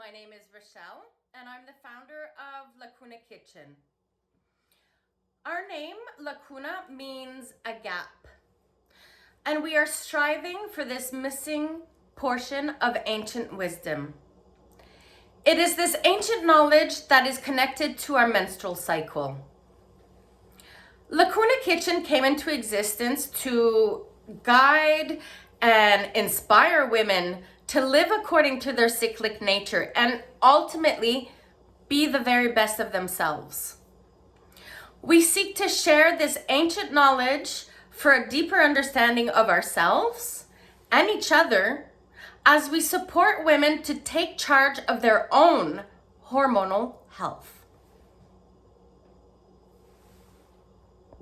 My name is Rochelle, and I'm the founder of Lacuna Kitchen. Our name, Lacuna, means a gap. And we are striving for this missing portion of ancient wisdom. It is this ancient knowledge that is connected to our menstrual cycle. Lacuna Kitchen came into existence to guide and inspire women to live according to their cyclic nature and ultimately be the very best of themselves. We seek to share this ancient knowledge for a deeper understanding of ourselves and each other as we support women to take charge of their own hormonal health.